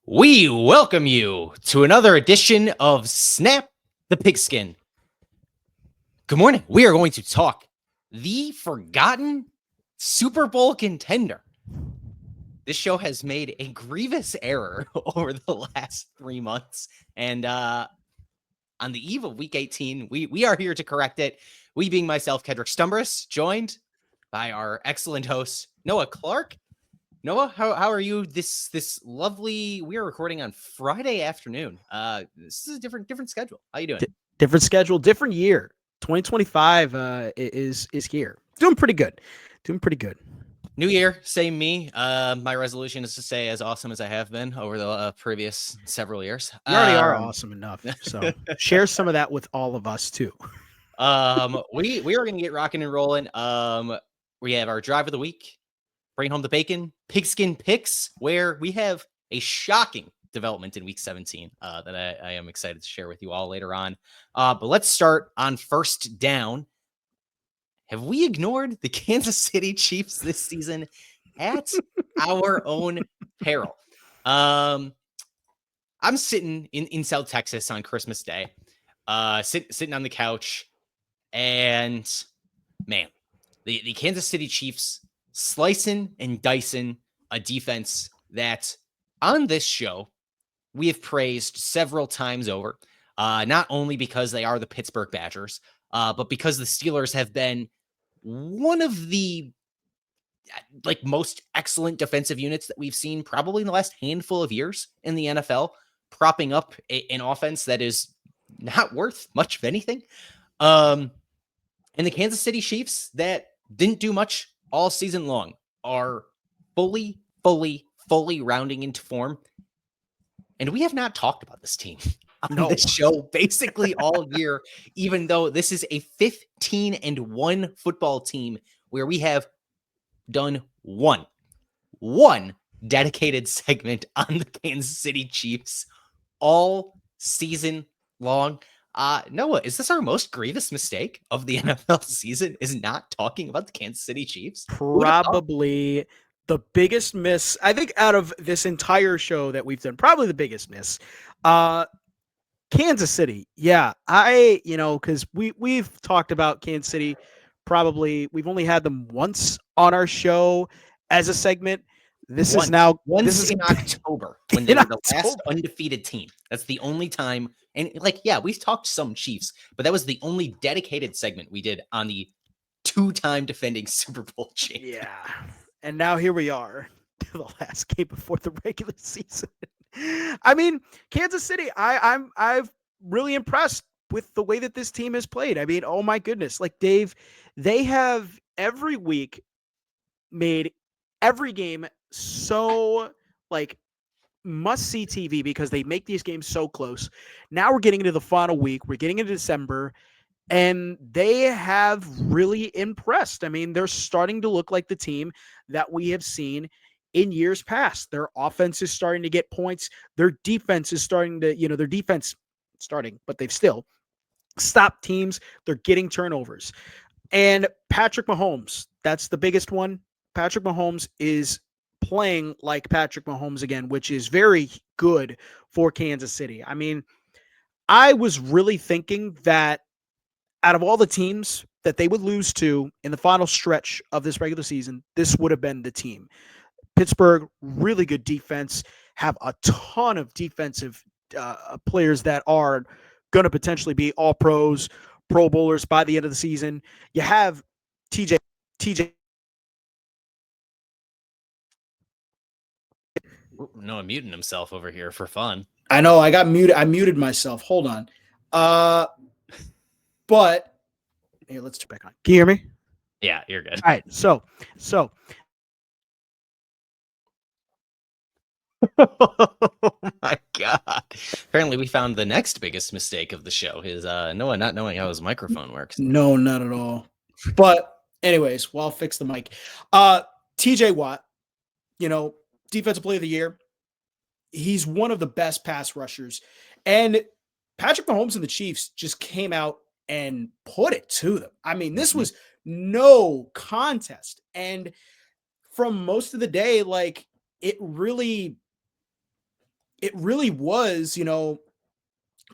We welcome you to another edition of Snap the Pigskin. Good morning. We are going to talk the forgotten Super Bowl contender. This show has made a grievous error over the last 3 months. And on the eve of week 18, we are here to correct it. We being myself, Kedrick Stumbris, joined by our excellent host, Noah Clark. Noah, how are you this lovely, we are recording on Friday afternoon. This is a different schedule. How you doing? Different schedule, different year. 2025 is here. Doing pretty good. New year, same me. My resolution is to stay as awesome as I have been over the previous several years. You already are awesome enough. So share some of that with all of us too. We are gonna get rocking and rolling. We have our drive of the week, bring home the bacon, pigskin picks, where we have a shocking development in week 17 that I am excited to share with you all later on. But let's start on first down. Have we ignored the Kansas City Chiefs this season at our own peril? I'm sitting in South Texas on Christmas Day, sitting on the couch, and man, the Kansas City Chiefs slicing and dicing a defense that on this show we have praised several times over, not only because they are the Pittsburgh Badgers, but because the Steelers have been one of the most excellent defensive units that we've seen probably in the last handful of years in the NFL, propping up an offense that is not worth much of anything. And the Kansas City Chiefs that didn't do much all season long are fully rounding into form. And we have not talked about this team on this show basically all year, even though this is a 15-1 football team where we have done one dedicated segment on the Kansas City Chiefs all season long. Noah, is this our most grievous mistake of the NFL season, is not talking about the Kansas City Chiefs? Probably the biggest miss, I think, out of this entire show that we've done. Probably the biggest miss. Kansas City. Yeah, because we've talked about Kansas City. Probably we've only had them once on our show as a segment. This is in October when they were the last undefeated team. That's the only time. And we've talked some Chiefs, but that was the only dedicated segment we did on the two-time defending Super Bowl champion. Yeah, and now here we are, the last game before the regular season. I mean, Kansas City, I'm really impressed with the way that this team has played. I mean, oh my goodness. Like, Dave, they have every week made every game so must-see TV because they make these games so close. Now we're getting into the final week. We're getting into December, and they have really impressed. I mean, they're starting to look like the team that we have seen in years past. Their offense is starting to get points. Their defense is starting to, but they've still stopped teams. They're getting turnovers. And Patrick Mahomes, that's the biggest one. Patrick Mahomes is playing like Patrick Mahomes again, which is very good for Kansas City. I mean, I was really thinking that out of all the teams that they would lose to in the final stretch of this regular season, this would have been the team. Pittsburgh, really good defense, have a ton of defensive players that are going to potentially be all pros, Pro Bowlers by the end of the season. You have TJ. Noah muting himself over here for fun. I know, I got muted. I muted myself. Hold on. But here, let's turn back on. Can you hear me? Yeah, you're good. All right. So oh my God. Apparently we found the next biggest mistake of the show is Noah not knowing how his microphone works. No, not at all. But anyways, I'll fix the mic. TJ Watt, defensive player of the year. He's one of the best pass rushers. And Patrick Mahomes and the Chiefs just came out and put it to them. I mean, this was no contest. And from most of the day, it really it really was,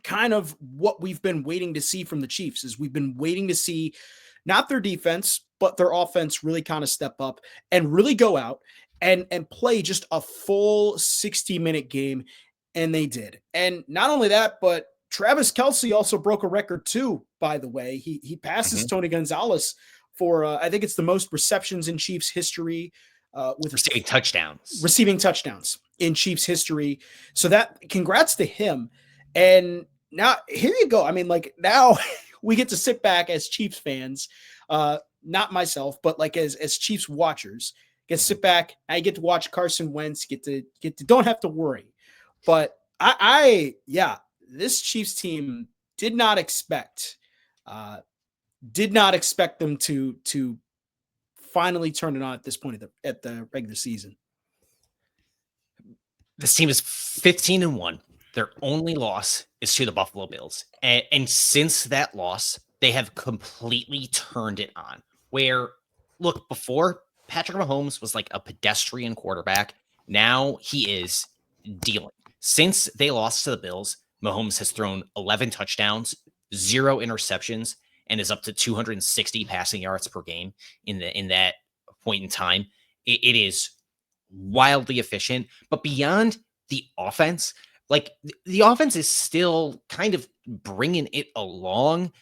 kind of what we've been waiting to see from the Chiefs. Is we've been waiting to see not their defense, but their offense really kind of step up and really go out and play just a full 60-minute game. And they did. And not only that, but Travis Kelce also broke a record too, by the way. He passes Tony Gonzalez for, I think it's the most receptions in Chiefs history, with receiving touchdowns in Chiefs history. So that, congrats to him. And now here you go. I mean, like, now we get to sit back as Chiefs fans, not myself, but like as Chiefs watchers, get to sit back. I get to watch Carson Wentz, get to don't have to worry. But this Chiefs team did not expect them to finally turn it on at this point at the regular season. This team is 15-1. Their only loss is to the Buffalo Bills. And since that loss, they have completely turned it on. Where, look, before Patrick Mahomes was like a pedestrian quarterback, now he is dealing. Since they lost to the Bills, Mahomes has thrown 11 touchdowns, 0 interceptions, and is up to 260 passing yards per game in that point in time. It is wildly efficient. But beyond the offense, like, the offense is still kind of bringing it along,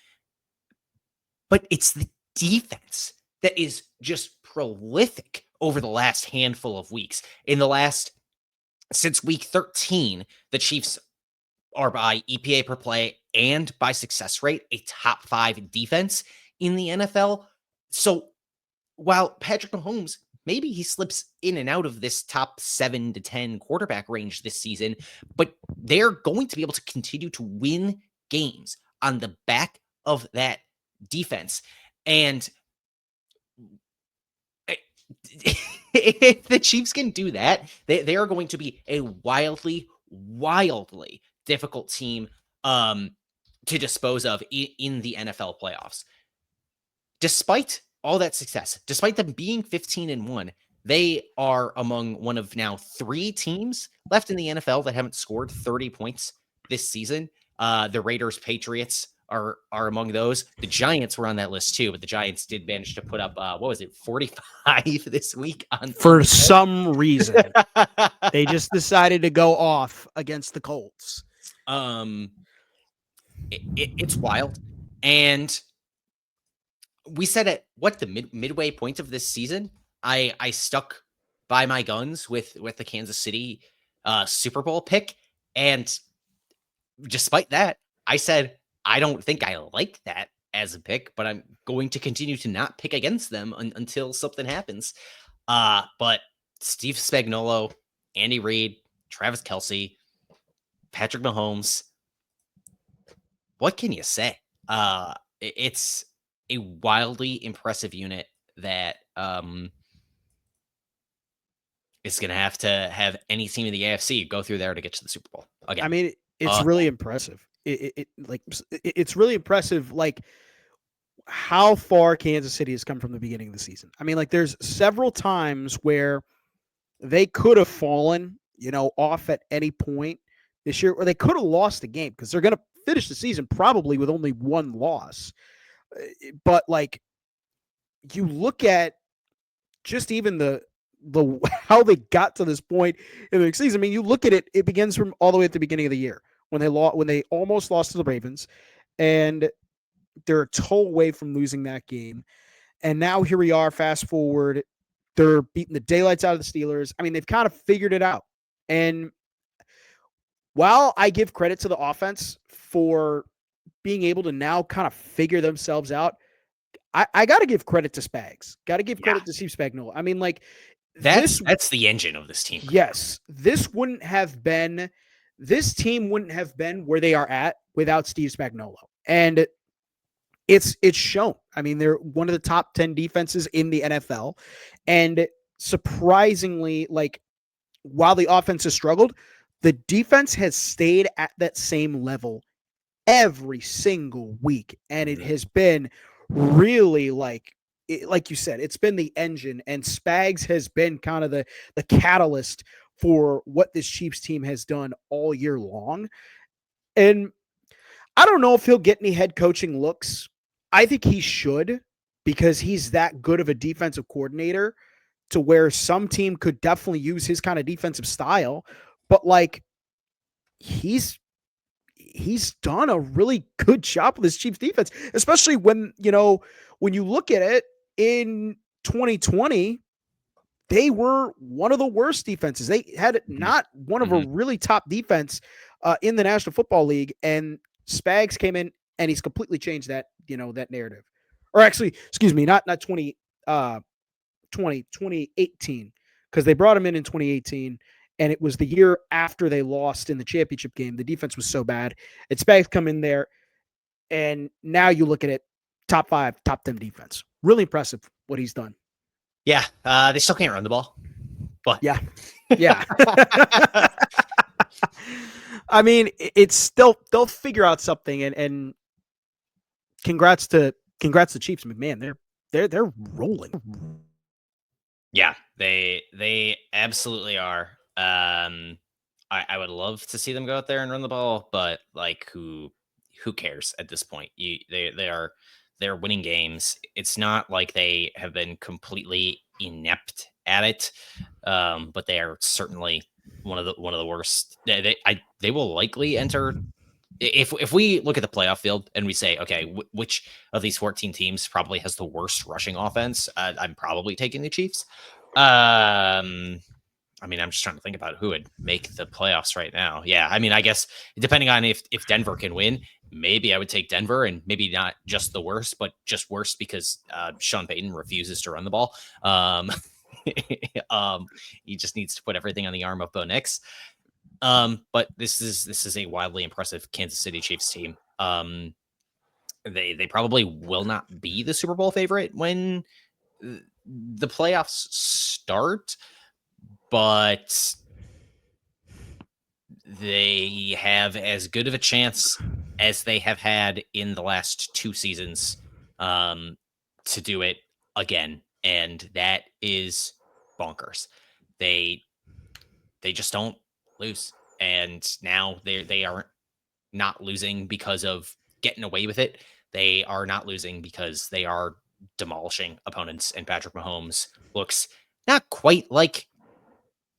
but it's the defense that is just prolific over the last handful of weeks. Since week 13, the Chiefs are, by EPA per play and by success rate, a top 5 defense in the NFL. So while Patrick Mahomes, maybe he slips in and out of this top 7 to 10 quarterback range this season, but they're going to be able to continue to win games on the back of that defense. And if the Chiefs can do that, they are going to be a wildly difficult team to dispose of in the NFL playoffs. Despite all that success, despite them being 15-1, they are among one of now 3 teams left in the NFL that haven't scored 30 points this season. The Raiders, Patriots are among those. The Giants were on that list too, but the Giants did manage to put up 45 this week for some reason. They just decided to go off against the Colts. It's wild. And we said at the midway point of this season, I stuck by my guns with the Kansas City Super Bowl pick. And despite that, I said, I don't think I like that as a pick, but I'm going to continue to not pick against them until something happens. But Steve Spagnuolo, Andy Reid, Travis Kelce, Patrick Mahomes, what can you say? It's a wildly impressive unit that is going to have any team in the AFC go through there to get to the Super Bowl again. I mean, it's really impressive. It's really impressive, like, how far Kansas City has come from the beginning of the season. I mean, like, there's several times where they could have fallen, off at any point this year, or they could have lost the game, because they're going to finish the season probably with only 1 loss. But, like, you look at just even the how they got to this point in the season. I mean, you look at it, it begins from all the way at the beginning of the year when they almost lost to the Ravens, and they're a toe away from losing that game. And now here we are, fast forward, they're beating the daylights out of the Steelers. I mean, they've kind of figured it out. And while I give credit to the offense for being able to now kind of figure themselves out, I got to give credit to Spags. Got to give credit to Steve Spagnuolo. I mean, like, that's the engine of this team. Yes. This team wouldn't have been where they are at without Steve Spagnuolo. And it's shown. I mean, they're one of the top 10 defenses in the NFL. And surprisingly, like, while the offense has struggled, the defense has stayed at that same level every single week. And it has been really, like you said, it's been the engine, and Spags has been kind of the catalyst for what this Chiefs team has done all year long. And I don't know if he'll get any head coaching looks. I think he should, because he's that good of a defensive coordinator to where some team could definitely use his kind of defensive style. But like, he's done a really good job with his Chiefs defense, especially when you look at it in 2020, they were one of the worst defenses. They had not one of a really top defense in the National Football League, and Spags came in and he's completely changed that, that narrative. Or actually, excuse me, not 2018, because they brought him in 2018, and it was the year after they lost in the championship game. The defense was so bad. And Spags come in there, and now you look at it, top 5, top 10 defense. Really impressive what he's done. Yeah, they still can't run the ball, but yeah. I mean, it's still, they'll figure out something, and congrats to Chiefs. Man, they're rolling. Yeah, they absolutely are. I would love to see them go out there and run the ball, but like, who cares at this point? They're winning games. It's not like they have been completely inept at it, but they are certainly one of the worst. They will likely enter. If we look at the playoff field and we say, okay, which of these 14 teams probably has the worst rushing offense, I'm probably taking the Chiefs. I mean, I'm just trying to think about who would make the playoffs right now. Yeah, I mean, I guess depending on if Denver can win, maybe I would take Denver, and maybe not just the worst, but just worse because Sean Payton refuses to run the ball. He just needs to put everything on the arm of Bo Nix. But this is a wildly impressive Kansas City Chiefs team. They probably will not be the Super Bowl favorite when the playoffs start, but they have as good of a chance as they have had in the last 2 seasons to do it again, and that is bonkers. They just don't lose, and now they are not losing because of getting away with it. They are not losing because they are demolishing opponents, and Patrick Mahomes looks not quite like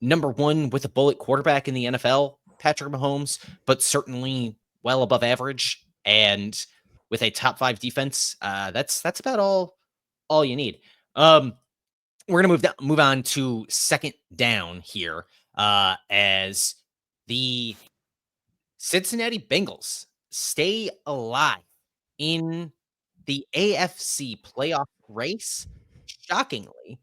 number 1 with a bullet quarterback in the NFL, Patrick Mahomes, but certainly well above average, and with a top 5 defense. That's about all you need. We're gonna move on to second down here, as the Cincinnati Bengals stay alive in the AFC playoff race, shockingly,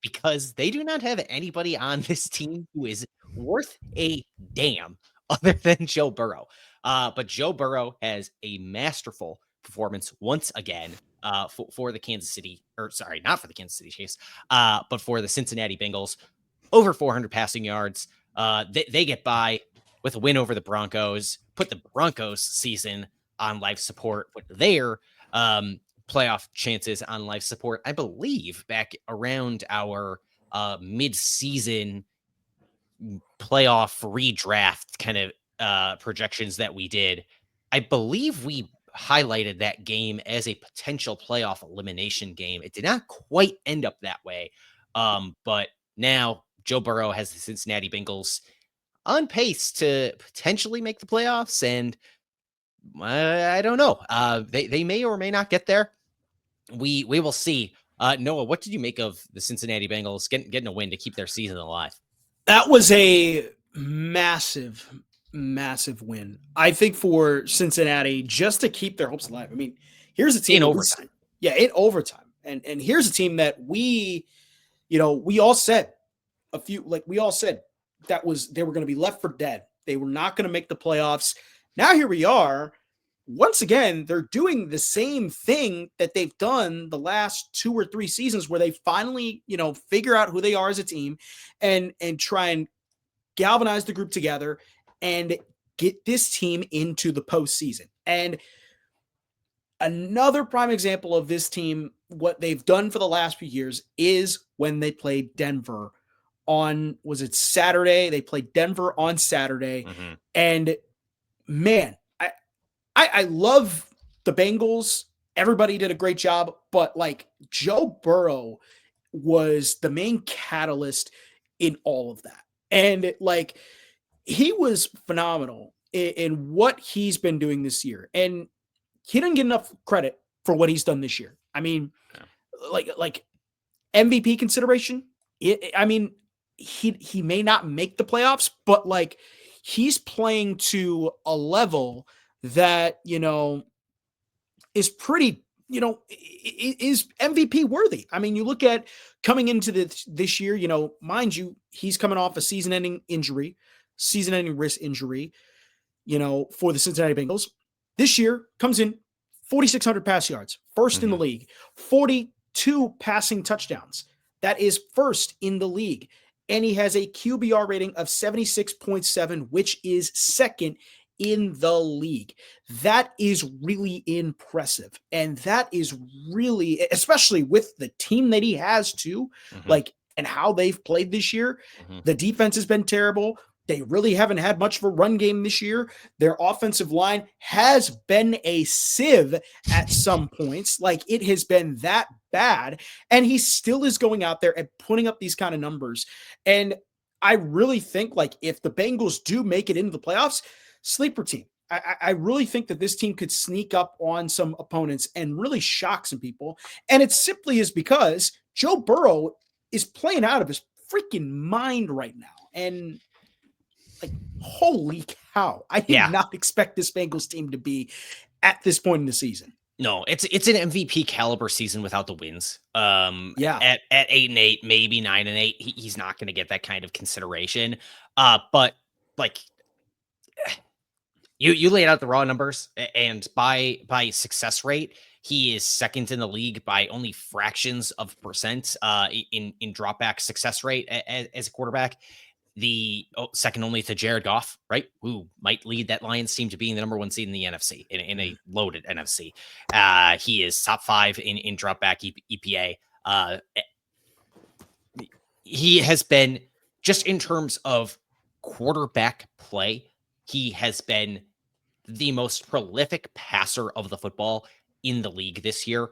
because they do not have anybody on this team who is worth a damn other than Joe Burrow. But Joe Burrow has a masterful performance once again for the Kansas City, or sorry, not for the Kansas City Chiefs, but for the Cincinnati Bengals. Over 400 passing yards. They get by with a win over the Broncos, put the Broncos season on life support, put their playoff chances on life support, I believe, back around our mid-season playoff redraft kind of projections that we did. I believe we highlighted that game as a potential playoff elimination game. It did not quite end up that way, but now Joe Burrow has the Cincinnati Bengals on pace to potentially make the playoffs, and I don't know. They may or may not get there. We will see. Noah, what did you make of the Cincinnati Bengals getting a win to keep their season alive? That was a massive win, I think, for Cincinnati, just to keep their hopes alive. I mean, here's a team in overtime. Yeah, in overtime. And here's a team that we all said they were going to be left for dead. They were not going to make the playoffs. Now here we are. Once again, they're doing the same thing that they've done the last 2 or 3 seasons, where they finally, figure out who they are as a team and try and galvanize the group together and get this team into the postseason. And another prime example of this team, what they've done for the last few years, is when they played Denver was it Saturday? They played Denver on Saturday. Mm-hmm. And man, I love the Bengals. Everybody did a great job, but like Joe Burrow was the main catalyst in all of that. And like he was phenomenal in what he's been doing this year. And he didn't get enough credit for what he's done this year. I mean, like MVP consideration. I mean, he may not make the playoffs, but like he's playing to a level that, is pretty, is MVP worthy. I mean, you look at coming into this year, mind you, he's coming off a season-ending wrist injury, for the Cincinnati Bengals. This year comes in 4,600 pass yards, first in the league, 42 passing touchdowns. That is first in the league. And he has a QBR rating of 76.7, which is second in the league. That is really impressive. And that is really, especially with the team that he has too, and how they've played this year. The defense has been terrible. They really haven't had much of a run game this year. Their offensive line has been a sieve at some points. Like it has been that bad. And he still is going out there and putting up these kind of numbers. And I really think like if the Bengals do make it into the playoffs, sleeper team. I really think that this team could sneak up on some opponents and really shock some people. And it simply is because Joe Burrow is playing out of his freaking mind right now. And like, holy cow. I did not expect this Bengals team to be at this point in the season. No, it's an MVP caliber season without the wins. At 8-8, maybe 9-8, he's not going to get that kind of consideration. But like you laid out the raw numbers, and by success rate, he is second in the league by only fractions of percent in dropback success rate as a quarterback. The second only to Jared Goff, right? Who might lead that Lions team to being the number one seed in the NFC in a loaded NFC. He is top 5 in dropback EPA. He has been, just in terms of quarterback play, he has been the most prolific passer of the football in the league this year.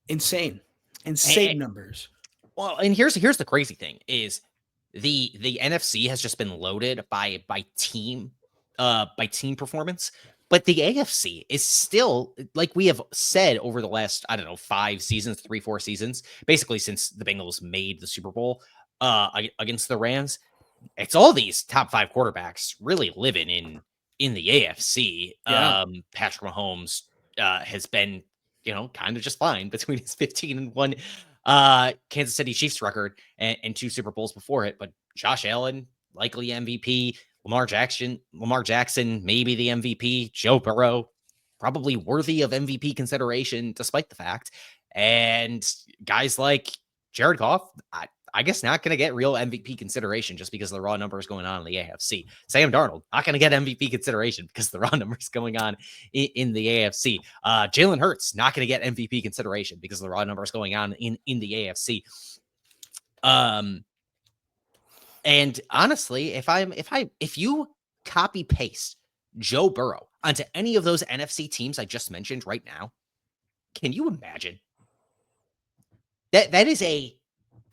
Insane numbers. Well, and here's the crazy thing is the NFC has just been loaded by team performance, but the AFC is still, like we have said over the last, 4 seasons, basically since the Bengals made the Super Bowl against the Rams. It's all these top 5 quarterbacks really living in the AFC. Patrick Mahomes has been, kind of just fine between his 15-1 Kansas City Chiefs record and 2 Super Bowls before it. But Josh Allen, likely MVP. Lamar Jackson, maybe the MVP. Joe Burrow, probably worthy of MVP consideration, despite the fact. And guys like Jared Goff, I guess not going to get real MVP consideration just because of the raw numbers going on in the AFC. Sam Darnold, not going to get MVP consideration because of the raw numbers going on in the AFC. Jalen Hurts, not going to get MVP consideration because of the raw numbers going on in the AFC. And honestly, if you copy paste Joe Burrow onto any of those NFC teams I just mentioned right now, can you imagine?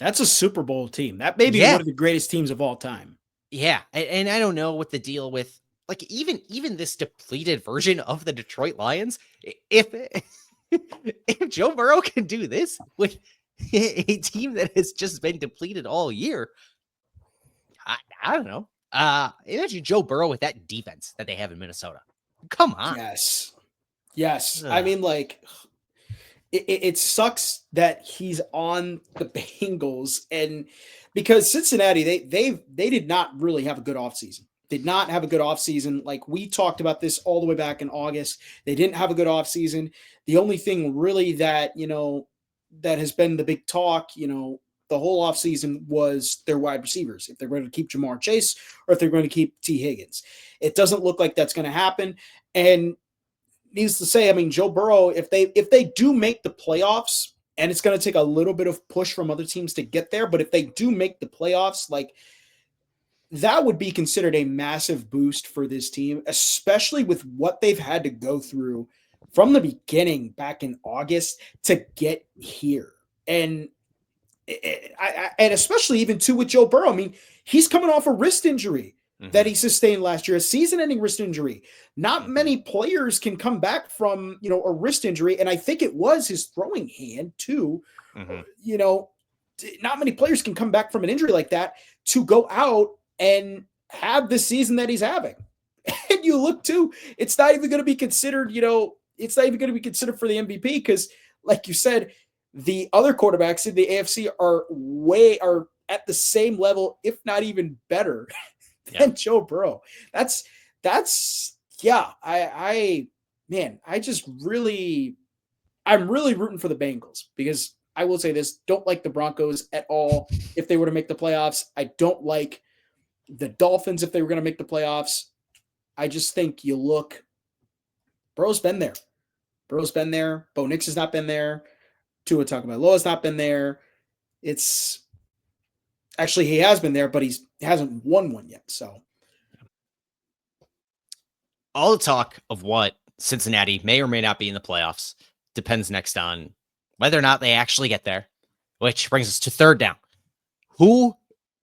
That's a Super Bowl team. That may be one of the greatest teams of all time. Yeah. And I don't know what the deal with, like, even this depleted version of the Detroit Lions, if Joe Burrow can do this with a team that has just been depleted all year, I don't know. Imagine Joe Burrow with that defense that they have in Minnesota. Come on. Yes. I mean, like, it sucks that he's on the Bengals, and because Cincinnati, they did not really have a good offseason. Did not have a good offseason. Like we talked about this all the way back in August. They didn't have a good offseason. The only thing really that, that has been the big talk, the whole offseason was their wide receivers, if they're going to keep Jamar Chase or if they're going to keep T. Higgins. It doesn't look like that's going to happen. And needless to say, I mean, Joe Burrow, if they do make the playoffs and it's going to take a little bit of push from other teams to get there. But if they do make the playoffs, like, that would be considered a massive boost for this team, especially with what they've had to go through from the beginning back in August to get here. And especially even too with Joe Burrow. I mean, he's coming off a wrist injury that he sustained last year, a season-ending wrist injury. Not many players can come back from, a wrist injury, and I think it was his throwing hand too. Not many players can come back from an injury like that to go out and have the season that he's having. And you look too, it's not even going to be considered, it's not even going to be considered for the MVP because, like you said, the other quarterbacks in the AFC are at the same level, if not even better than Joe Burrow. I'm really rooting for the Bengals because I will say this, don't like the Broncos at all if they were to make the playoffs. I don't like the Dolphins if they were going to make the playoffs. I just think Burrow's been there. Bo Nix has not been there. Tua Tagovailoa has not been there. It's actually, he has been there, but he hasn't won one yet. So all the talk of what Cincinnati may or may not be in the playoffs depends next on whether or not they actually get there, which brings us to third down. Who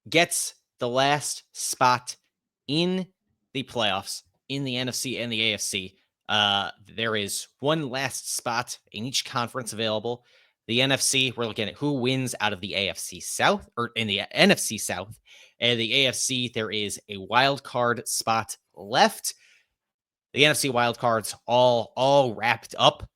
gets the last spot in the playoffs in the NFC and the AFC? There is one last spot in each conference available. The NFC, we're looking at who wins out of the AFC South, or in the NFC South. And the AFC, there is a wild card spot left. The NFC wild cards all wrapped up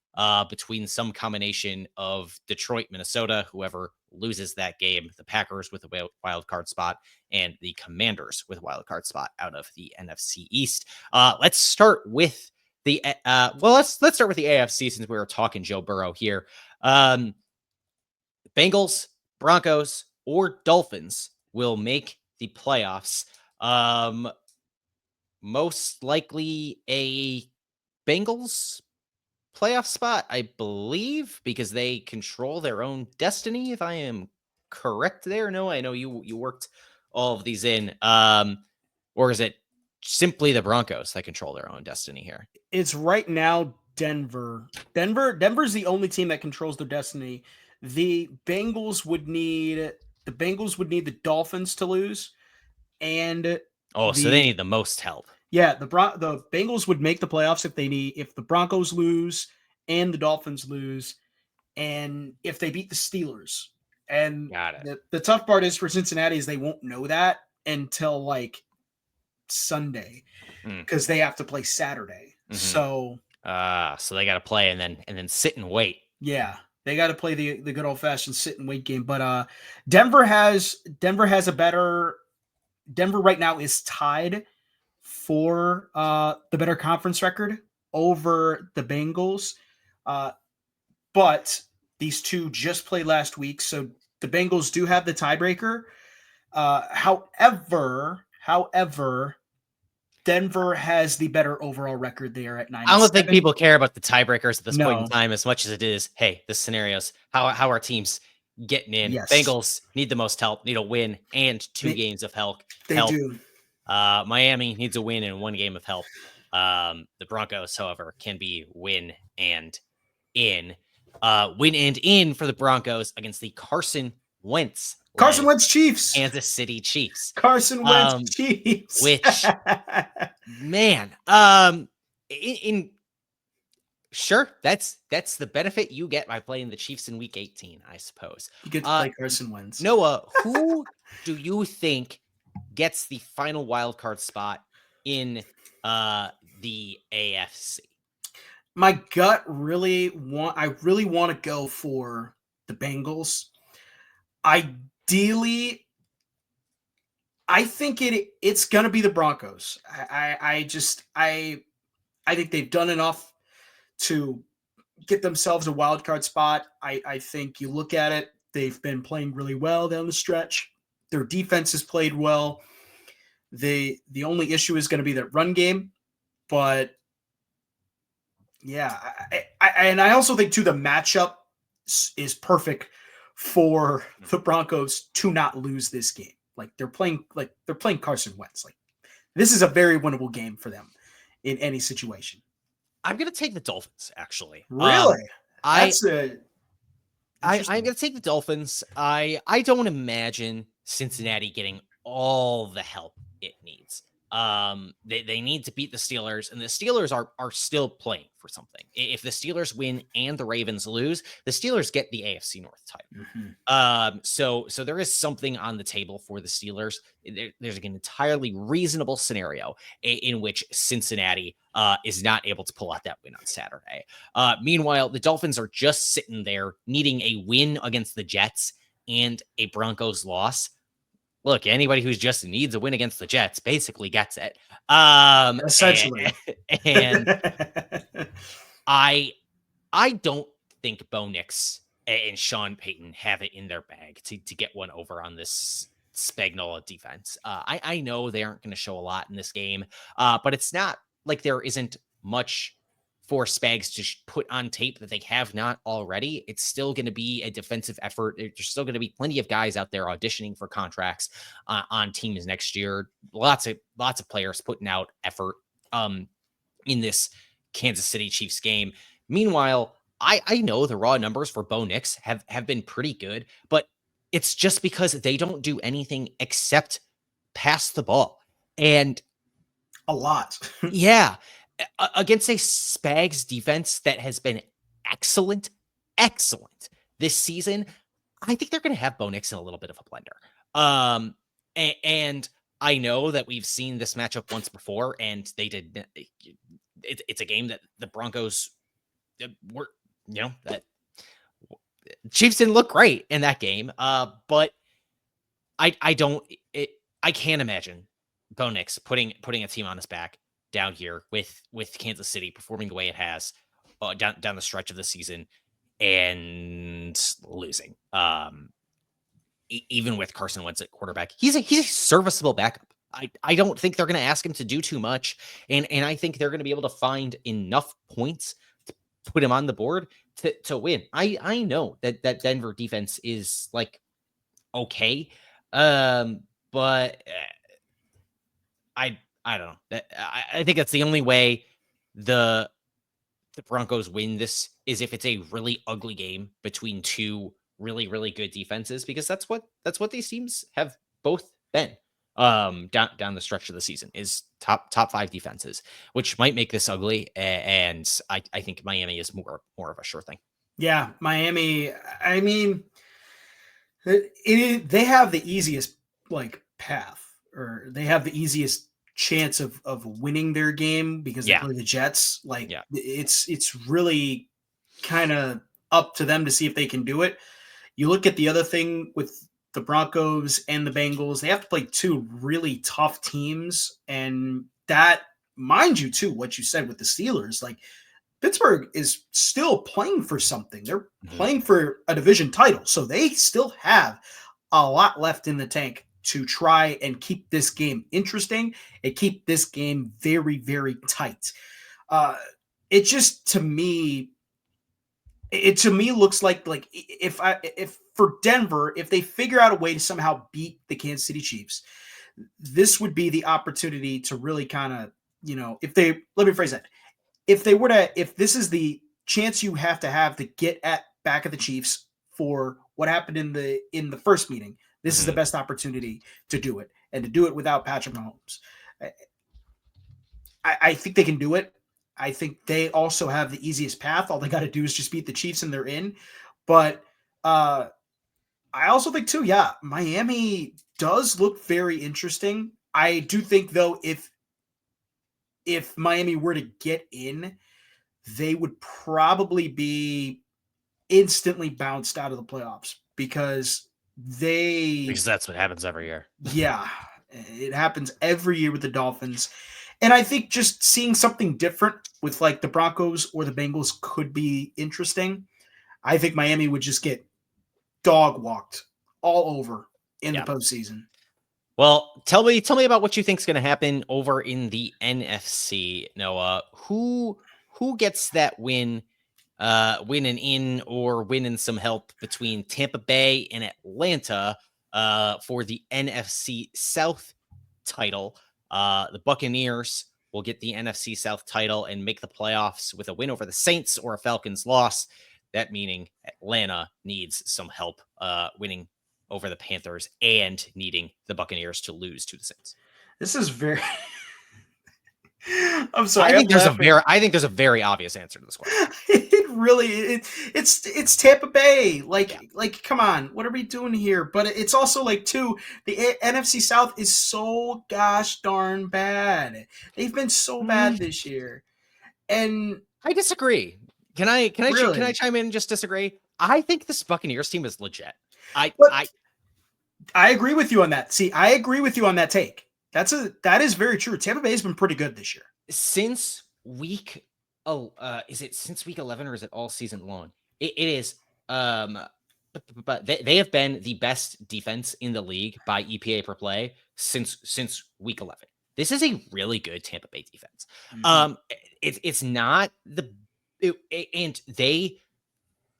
between some combination of Detroit, Minnesota, whoever loses that game, the Packers with a wild card spot, and the Commanders with a wild card spot out of the NFC East. Let's start with the let's start with the AFC since we were talking Joe Burrow here. Bengals, Broncos, or Dolphins will make the playoffs. Most likely a Bengals playoff spot, I believe, because they control their own destiny, if I am correct there. No, I know you worked all of these in. Or is it simply the Broncos that control their own destiny here? It's right now Denver. Denver's the only team that controls their destiny. The Bengals would need the Dolphins to lose, and so they need the most help. Yeah, the Bengals would make the playoffs if the Broncos lose and the Dolphins lose, and if they beat the Steelers. And the tough part is for Cincinnati is they won't know that until like Sunday because they have to play Saturday. So they got to play and then sit and wait. Yeah. They got to play the good old fashioned sit and wait game, but Denver right now is tied for the better conference record over the Bengals, but these two just played last week, so the Bengals do have the tiebreaker. However, Denver has the better overall record. They are at 9. I don't think people care about the tiebreakers at this point in time as much as it is, hey, this scenario's how our teams getting in. Yes. Bengals need the most help, need a win and 2 games of help. They do. Miami needs a win and 1 game of help. The Broncos, however, can be win and in. Win and in for the Broncos against the Carson Wentz Chiefs. Kansas City Chiefs. Carson Wentz Chiefs. Which, man, sure, that's the benefit you get by playing the Chiefs in Week 18, I suppose. You get to play Carson Wentz. Noah, who do you think gets the final wild card spot in the AFC? My gut really want to go for the Bengals. Ideally, I think it's going to be the Broncos. I think they've done enough to get themselves a wild card spot. I think you look at it, they've been playing really well down the stretch. Their defense has played well. The only issue is going to be that run game, but yeah, I also think too the matchup is perfect for the Broncos to not lose this game. Like they're playing Carson Wentz. Like this is a very winnable game for them in any situation. I'm gonna take the Dolphins, actually. Really? I'm Interesting. gonna take the Dolphins. I don't imagine Cincinnati getting all the help it needs. They need to beat the Steelers, and the Steelers are still playing for something. If the Steelers win and the Ravens lose, the Steelers get the AFC North title. So there is something on the table for the Steelers. There's an entirely reasonable scenario in which Cincinnati is not able to pull out that win on Saturday. Meanwhile, the Dolphins are just sitting there needing a win against the Jets and a Broncos loss. Look, anybody who's just needs a win against the Jets basically gets it. Essentially. And I don't think Bo Nix and Sean Payton have it in their bag to get one over on this Spagnuolo defense. I know they aren't going to show a lot in this game, but it's not like there isn't much for Spags to put on tape that they have not already. It's still going to be a defensive effort. There's still going to be plenty of guys out there auditioning for contracts on teams next year. Lots of players putting out effort in this Kansas City Chiefs game. Meanwhile, I know the raw numbers for Bo Nix have been pretty good, but it's just because they don't do anything except pass the ball. And a lot. Yeah. Against a Spags defense that has been excellent this season, I think they're going to have Bo Nix in a little bit of a blender. And I know that we've seen this matchup once before, and they did. It's a game that the Broncos were, that Chiefs didn't look great in that game. But I can't imagine Bo Nix putting a team on his back down here with Kansas City performing the way it has down the stretch of the season and losing. Even with Carson Wentz at quarterback, he's a serviceable backup. I don't think they're going to ask him to do too much, and I think they're going to be able to find enough points to put him on the board to win. I know that Denver defense is like okay, but I don't know. I think that's the only way the Broncos win this is if it's a really ugly game between two really, really good defenses, because that's what these teams have both been down the stretch of the season, is top 5 defenses, which might make this ugly. And I think Miami is more of a sure thing. Yeah, Miami. I mean, they have the easiest path, or they have the easiest chance of winning their game because they play the Jets. It's really kind of up to them to see if they can do it. You look at the other thing with the Broncos and the Bengals, they have to play 2 really tough teams. And that, mind you, too, what you said with the Steelers, Pittsburgh is still playing for something. They're playing for a division title. So they still have a lot left in the tank to try and keep this game interesting and keep this game very, very tight. It just, to me looks like if for Denver, if they figure out a way to somehow beat the Kansas City Chiefs, this would be the opportunity to really kind of, let me phrase that. If this is the chance you have to get back at the Chiefs for what happened in the first meeting, this is the best opportunity to do it, and to do it without Patrick Mahomes. I think they can do it. I think they also have the easiest path. All they got to do is just beat the Chiefs and they're in. But I also think too, Miami does look very interesting. I do think though, if Miami were to get in, they would probably be instantly bounced out of the playoffs because that's what happens every year. Yeah, it happens every year with the Dolphins. And I think just seeing something different with the Broncos or the Bengals could be interesting. I think Miami would just get dog walked all over in the postseason. Well, tell me about what you think is going to happen over in the NFC, Noah. Who gets that win winning in or winning some help between Tampa Bay and Atlanta for the NFC South title. The Buccaneers will get the NFC South title and make the playoffs with a win over the Saints or a Falcons loss. That meaning Atlanta needs some help winning over the Panthers and needing the Buccaneers to lose to the Saints. This is very I'm sorry. I think there's a very obvious answer to this question. It's Tampa Bay. Like, come on, what are we doing here? But it's also like, too, the NFC South is so gosh darn bad. They've been so bad this year, and I disagree. Can I chime in and just disagree? I think this Buccaneers team is legit. I agree with you on that. See, I agree with you on that take. That is very true. Tampa Bay has been pretty good this year. Since week is it since week 11 or is it all season long? It is but they have been the best defense in the league by EPA per play since week 11. This is a really good Tampa Bay defense. Mm-hmm. It's not and they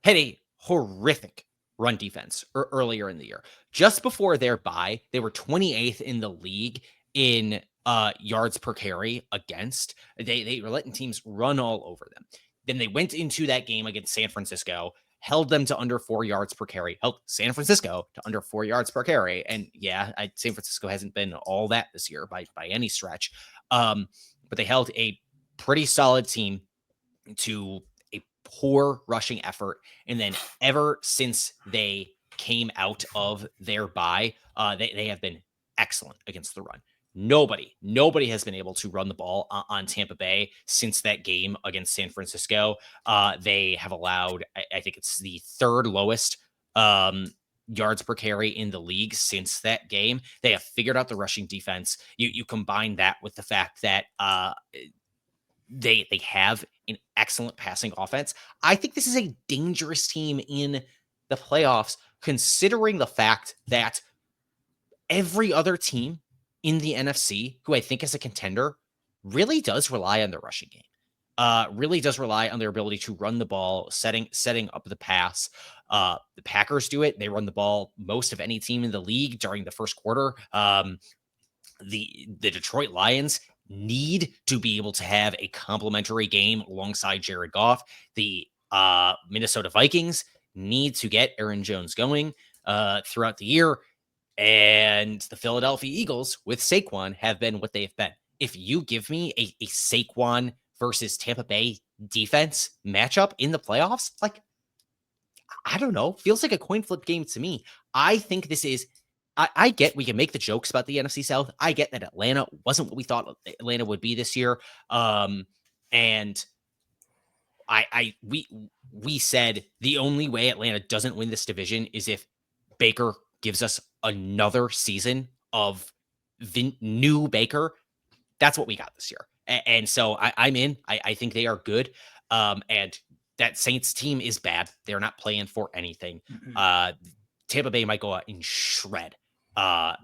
had a horrific run defense earlier in the year. Just before their bye, they were 28th in the league in yards per carry against. They were letting teams run all over them. Then they went into that game against San Francisco, held them to under 4 yards per carry, held San Francisco to under 4 yards per carry. And yeah, San Francisco hasn't been all that this year by any stretch. But they held a pretty solid team to a poor rushing effort. And then ever since they came out of their bye, they have been excellent against the run. Nobody has been able to run the ball on Tampa Bay since that game against San Francisco. They have allowed, I think it's the third lowest yards per carry in the league since that game. They have figured out the rushing defense. You combine that with the fact that they have an excellent passing offense. I think this is a dangerous team in the playoffs, considering the fact that every other team in the NFC, who I think is a contender, really does rely on their rushing game. Really does rely on their ability to run the ball, setting up the pass. The Packers do it. They run the ball most of any team in the league during the first quarter. The Detroit Lions need to be able to have a complementary game alongside Jared Goff. The Minnesota Vikings need to get Aaron Jones going throughout the year. And the Philadelphia Eagles with Saquon have been what they have been. If you give me a Saquon versus Tampa Bay defense matchup in the playoffs, like, I don't know, feels like a coin flip game to me. I think this is, I get we can make the jokes about the NFC South. I get that Atlanta wasn't what we thought Atlanta would be this year. And we said the only way Atlanta doesn't win this division is if Baker gives us another season of new Baker. That's what we got this year. And so I'm in. I think they are good. And that Saints team is bad. They're not playing for anything. Mm-hmm. Tampa Bay might go out and shred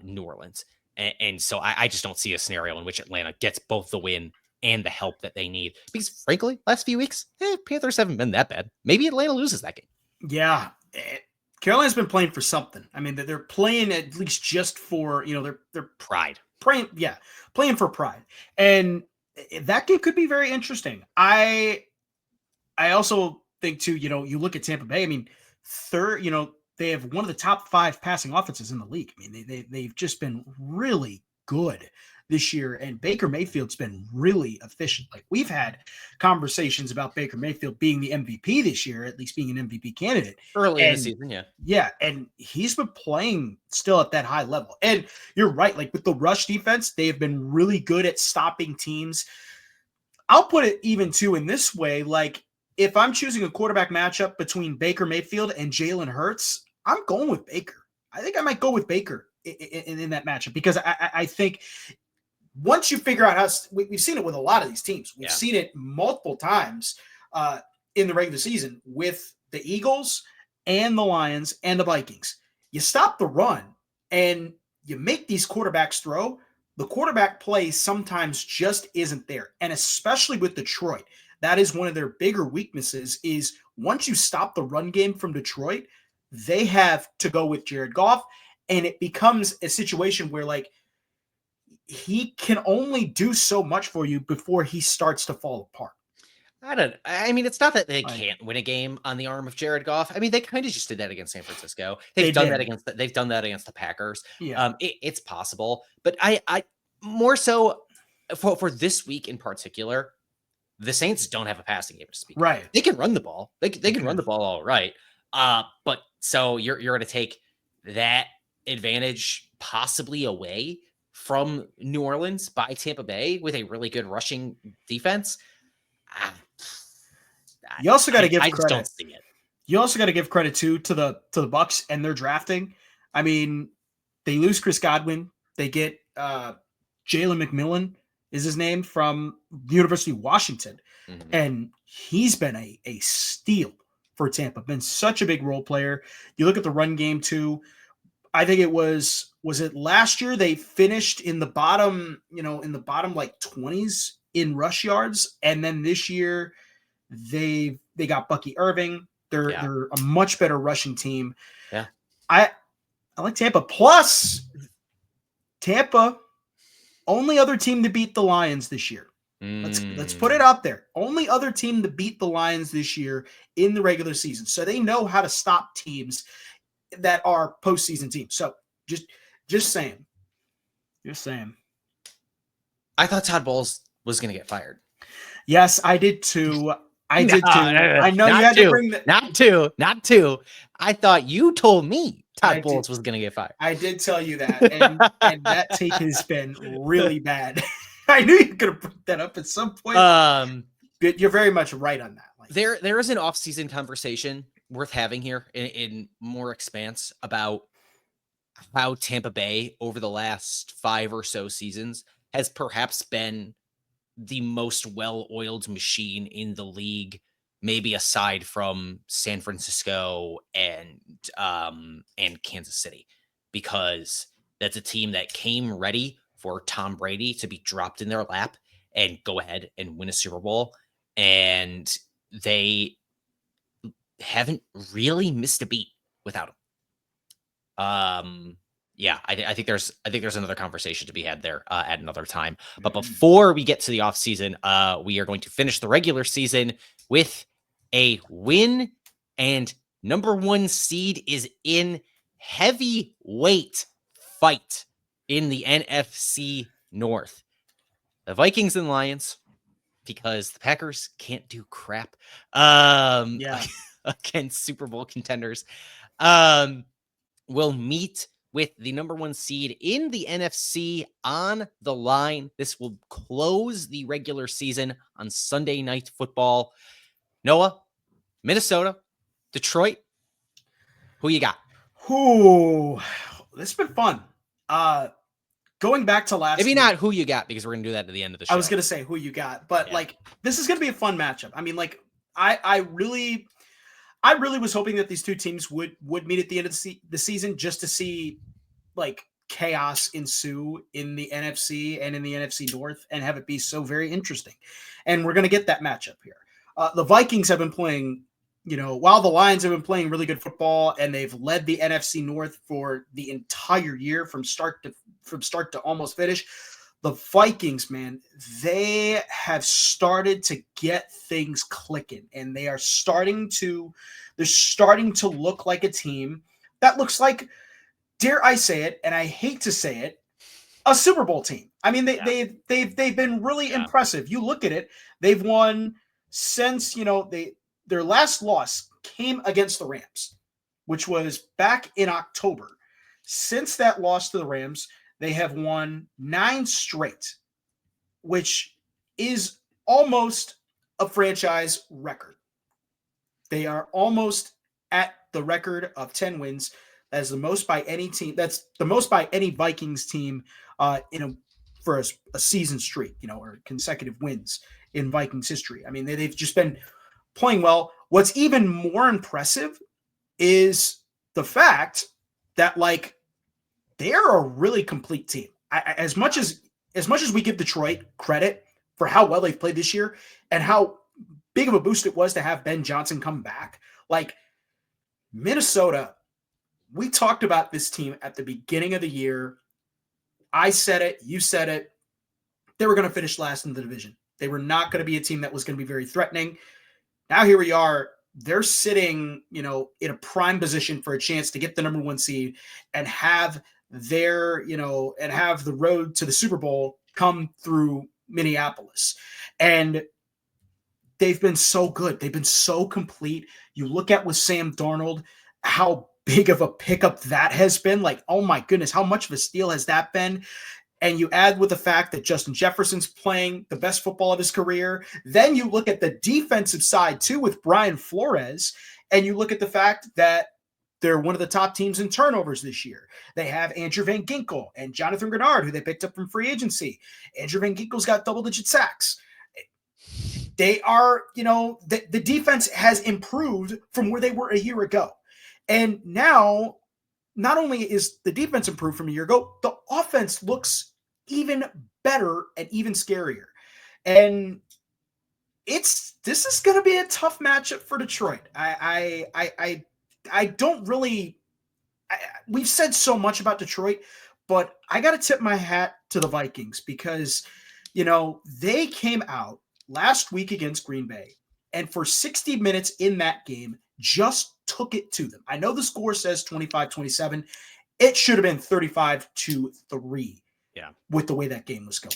New Orleans. And so I just don't see a scenario in which Atlanta gets both the win and the help that they need. Because frankly, last few weeks, Panthers haven't been that bad. Maybe Atlanta loses that game. Yeah. Carolina's been playing for something. I mean, they're playing at least just for, their pride. Playing for pride. And that game could be very interesting. I also think too, you look at Tampa Bay, I mean, they have one of the top 5 passing offenses in the league. I mean, they've just been really good this year, and Baker Mayfield's been really efficient. Like, we've had conversations about Baker Mayfield being the MVP this year, at least being an MVP candidate early in the season. Yeah. And he's been playing still at that high level. And you're right. Like, with the rush defense, they have been really good at stopping teams. I'll put it even too in this way. Like, if I'm choosing a quarterback matchup between Baker Mayfield and Jalen Hurts, I'm going with Baker. I think I might go with Baker in that matchup, because I think once you figure out we've seen it with a lot of these teams. We've seen it multiple times in the regular season with the Eagles and the Lions and the Vikings. You stop the run and you make these quarterbacks throw. The quarterback play sometimes just isn't there. And especially with Detroit. that is one of their bigger weaknesses is once you stop the run game from Detroit, they have to go with Jared Goff, and it becomes a situation where like he can only do so much for you before he starts to fall apart. I mean, it's not that they can't win a game on the arm of Jared Goff. I mean, they kind of just did that against San Francisco. They've done that against the Packers. Yeah. It's possible, but I more so for this week in particular, the Saints don't have a passing game to speak. Right. They can run the ball. They can run the ball all right. But so you're going to take that advantage possibly away from New Orleans by Tampa Bay with a really good rushing defense. You also got to give I credit. Don't see it. You also got to give credit to the Bucks and their drafting. I mean, they lose Chris Godwin. They get Jalen McMillan is his name from the University of Washington, and he's been a steal for Tampa. Been such a big role player. You look at the run game too. I think it was it last year they finished in the bottom, like 20s in rush yards, and then this year they got Bucky Irving. They're a much better rushing team. Yeah. I like Tampa. Plus Tampa, only other team to beat the Lions this year. Let's put it out there. Only other team to beat the Lions this year in the regular season. So they know how to stop teams that are postseason teams. So just saying. Just saying. I thought Todd Bowles was going to get fired. Yes, I did too. I know you had to bring that. Not two. I thought you told me Todd Bowles was going to get fired. I did tell you that, and that take has been really bad. I knew you were going to bring that up at some point. But you're very much right on that. Like, there is an off-season conversation worth having here in more expanse about how Tampa Bay over the last 5 or so seasons has perhaps been the most well-oiled machine in the league, maybe aside from San Francisco and Kansas City, because that's a team that came ready for Tom Brady to be dropped in their lap and go ahead and win a Super Bowl. And they haven't really missed a beat without him. Yeah, I think there's another conversation to be had there at another time. But before we get to the offseason, we are going to finish the regular season with a win, and number 1 seed is in heavyweight fight in the NFC North. The Vikings and Lions, because the Packers can't do crap against Super Bowl contenders, will meet with the number 1 seed in the NFC on the line. This will close the regular season on Sunday Night Football. Noah, Minnesota, Detroit, who you got? Ooh, this has been fun. Going back to last Maybe not who you got, because we're going to do that at the end of the show. I was going to say who you got, but this is going to be a fun matchup. I mean, I really was hoping that these two teams would meet at the end of the season just to see chaos ensue in the NFC and in the NFC North and have it be so very interesting. And we're going to get that matchup here. The Vikings have been playing, while the Lions have been playing really good football and they've led the NFC North for the entire year from start to almost finish. The Vikings, man, they have started to get things clicking, and they're starting to look like a team that looks like, dare I say it, and I hate to say it, a Super Bowl team. I mean, they've been really impressive. You look at it, they've won since, their last loss came against the Rams, which was back in October. Since that loss to the Rams, they have won 9 straight, which is almost a franchise record. They are almost at the record of 10 wins. That's the most by any team. That's the most by any Vikings team for a season streak, or consecutive wins in Vikings history. I mean, they've just been playing well. What's even more impressive is the fact that they're a really complete team. As much as we give Detroit credit for how well they've played this year and how big of a boost it was to have Ben Johnson come back. Like Minnesota, we talked about this team at the beginning of the year. I said it, you said it. They were going to finish last in the division. They were not going to be a team that was going to be very threatening. Now here we are. They're sitting, in a prime position for a chance to get the number 1 seed and have and have the road to the Super Bowl come through Minneapolis. And they've been so good. They've been so complete. You look at with Sam Darnold, how big of a pickup that has been. Like, oh my goodness, how much of a steal has that been? And you add with the fact that Justin Jefferson's playing the best football of his career. Then you look at the defensive side too with Brian Flores, and you look at the fact that they're one of the top teams in turnovers this year. They have Andrew Van Ginkel and Jonathan Grenard, who they picked up from free agency. Andrew Van Ginkel's got double-digit sacks. They are, the defense has improved from where they were a year ago. And now, not only is the defense improved from a year ago, the offense looks even better and even scarier. And this is going to be a tough matchup for Detroit. I don't really. We've said so much about Detroit, but I got to tip my hat to the Vikings because, they came out last week against Green Bay, and for 60 minutes in that game, just took it to them. I know the score says 25-27. It should have been 35-3. Yeah. With the way that game was going.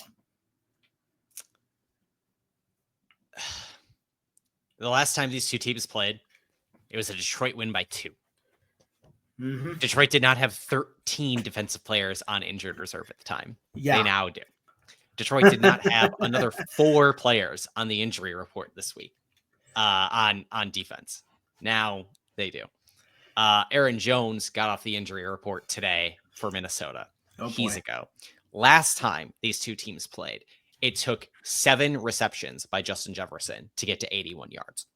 The last time these two teams played, it was a Detroit win by 2. Mm-hmm. Detroit did not have 13 defensive players on injured reserve at the time. Yeah. They now do. Detroit did not have another 4 players on the injury report this week on defense. Now they do. Aaron Jones got off the injury report today for Minnesota. He's a go. Last time these two teams played, it took 7 receptions by Justin Jefferson to get to 81 yards.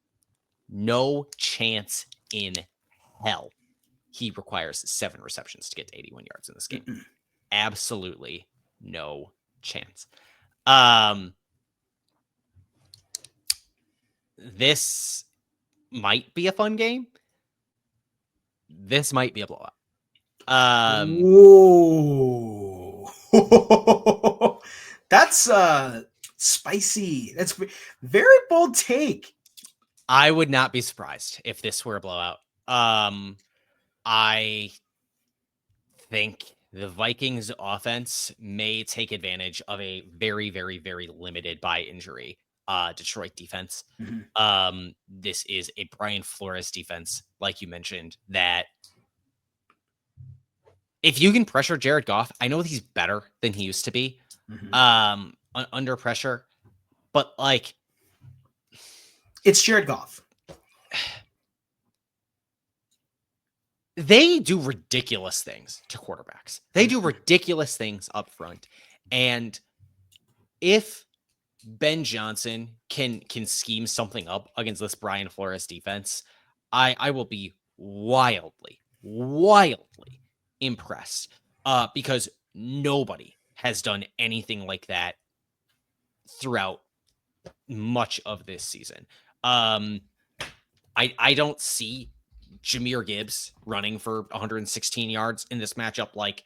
No chance in hell he requires 7 receptions to get to 81 yards in this game. Mm-mm. Absolutely no chance. This might be a fun game. This might be a blowout. Whoa. That's spicy. That's very bold take. I would not be surprised if this were a blowout. I think the Vikings offense may take advantage of a very, very, very limited by injury Detroit defense. Mm-hmm. This is a Brian Flores defense, like you mentioned, that if you can pressure Jared Goff, I know he's better than he used to be under pressure, but like it's Jared Goff. They do ridiculous things to quarterbacks. They do ridiculous things up front. And if Ben Johnson can scheme something up against this Brian Flores defense, I will be wildly impressed because nobody has done anything like that throughout much of this season. I don't see Jahmyr Gibbs running for 116 yards in this matchup like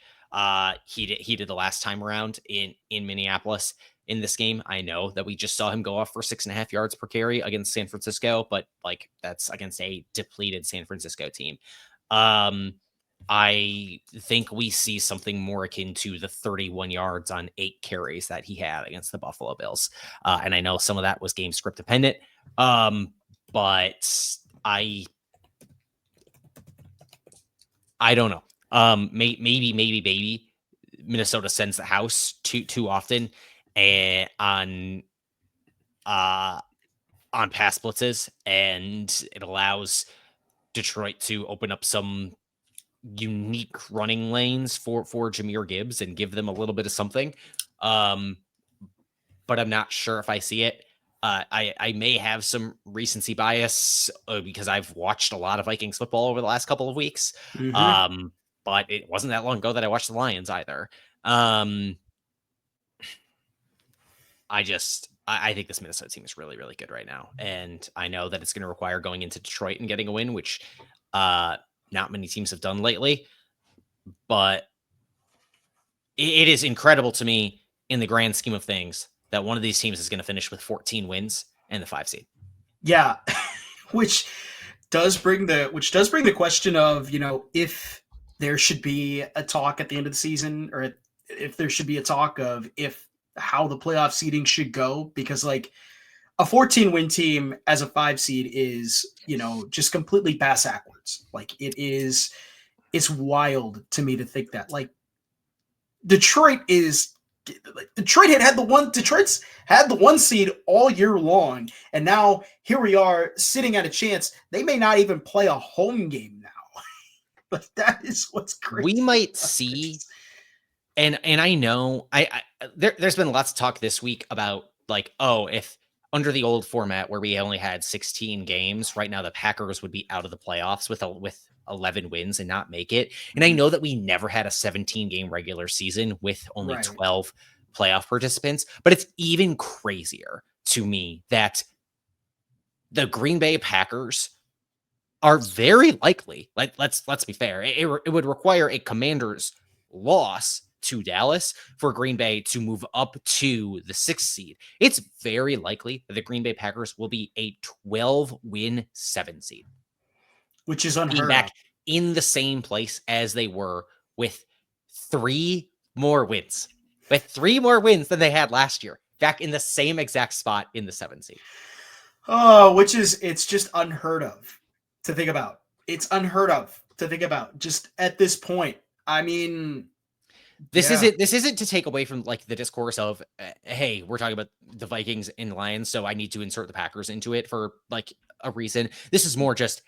he did the last time around in Minneapolis in this game. I know that we just saw him go off for 6.5 yards per carry against San Francisco, but like that's against a depleted San Francisco team. I think we see something more akin to the 31 yards on 8 carries that he had against the Buffalo Bills. And I know some of that was game script dependent, but I don't know. Maybe Minnesota sends the house too often on pass blitzes, and it allows Detroit to open up some unique running lanes for Jahmyr Gibbs and give them a little bit of something. But I'm not sure if I see it. I may have some recency bias because I've watched a lot of Vikings football over the last couple of weeks. Mm-hmm. But it wasn't that long ago that I watched the Lions either. I I think this Minnesota team is really, really good right now. And I know that it's going to require going into Detroit and getting a win, which not many teams have done lately. But it is incredible to me in the grand scheme of things that one of these teams is going to finish with 14 wins and the 5 seed. Yeah, which does bring the question of, if there should be a talk at the end of the season, or if there should be a talk of how the playoff seeding should go, because like a 14-win team as a 5 seed is, just completely bass backwards. Like it's wild to me to think that like Detroit's had the 1 seed all year long, and now here we are sitting at a chance they may not even play a home game now. But that is what's crazy. We might see, and I know there's been lots of talk this week about like, oh, if under the old format where we only had 16 games, right now the Packers would be out of the playoffs with 11 wins and not make it. And I know that we never had a 17-game regular season with only 12 playoff participants, but it's even crazier to me that the Green Bay Packers are very likely, like let's be fair, it would require a Commanders loss to Dallas for Green Bay to move up to the 6th seed. It's very likely that the Green Bay Packers will be a 12-win 7 seed. Which is unheard back of. In the same place as they were with 3 more wins. With 3 more wins than they had last year. Back in the same exact spot in the 7 seed. Oh, it's just unheard of to think about. It's unheard of to think about just at this point. I mean, this isn't to take away from like the discourse of, hey, we're talking about the Vikings and Lions, so I need to insert the Packers into it for like a reason. This is more just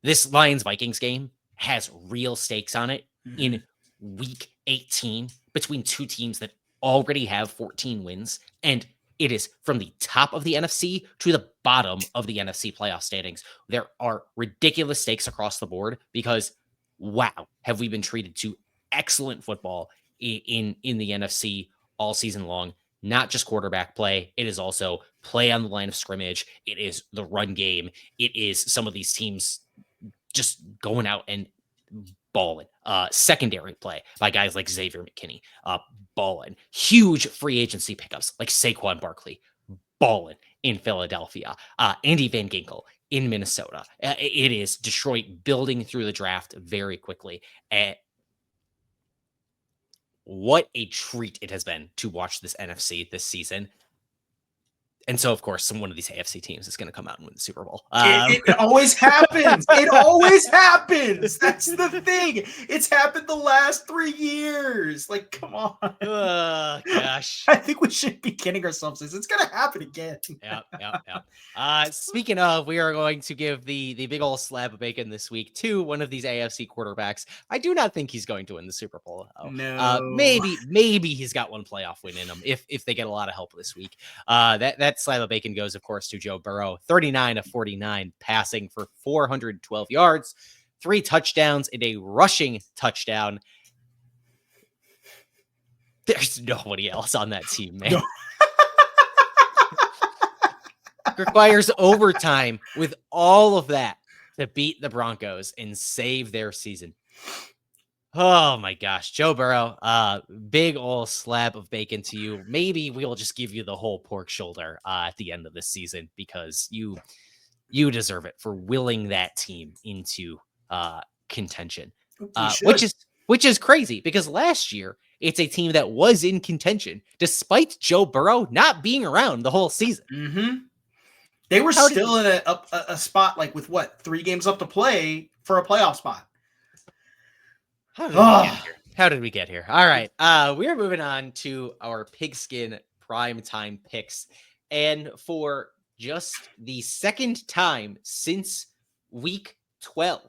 this Lions-Vikings game has real stakes on it in week 18 between 2 teams that already have 14 wins, and it is from the top of the NFC to the bottom of the NFC playoff standings. There are ridiculous stakes across the board because, wow, have we been treated to excellent football in the NFC all season long. Not just quarterback play. It is also play on the line of scrimmage. It is the run game. It is some of these teams just going out and balling. Secondary play by guys like Xavier McKinney, balling. Huge free agency pickups like Saquon Barkley, balling in Philadelphia. Andy Van Ginkel in Minnesota. It is Detroit building through the draft very quickly. What a treat it has been to watch this NFC this season. And so, of course, one of these AFC teams is going to come out and win the Super Bowl. It always happens. It always happens. That's the thing. It's happened the last 3 years. Like, come on. Gosh. I think we should be kidding ourselves. It's going to happen again. Yeah. Speaking of, we are going to give the big old slab of bacon this week to one of these AFC quarterbacks. I do not think he's going to win the Super Bowl. No. Maybe he's got one playoff win in him if they get a lot of help this week. That slab of bacon goes, of course, to Joe Burrow. 39 of 49 passing for 412 yards, 3 touchdowns and a rushing touchdown. There's nobody else on that team, man. No. Requires overtime with all of that to beat the Broncos and save their season. Oh my gosh, Joe Burrow, big old slab of bacon to you. Maybe we'll just give you the whole pork shoulder at the end of this season because you deserve it for willing that team into contention, which is crazy because last year it's a team that was in contention despite Joe Burrow not being around the whole season. Mm-hmm. They were still in a spot like with 3 games up to play for a playoff spot. How did we get here? All right. We're moving on to our Pigskin primetime picks. And for just the second time since week 12,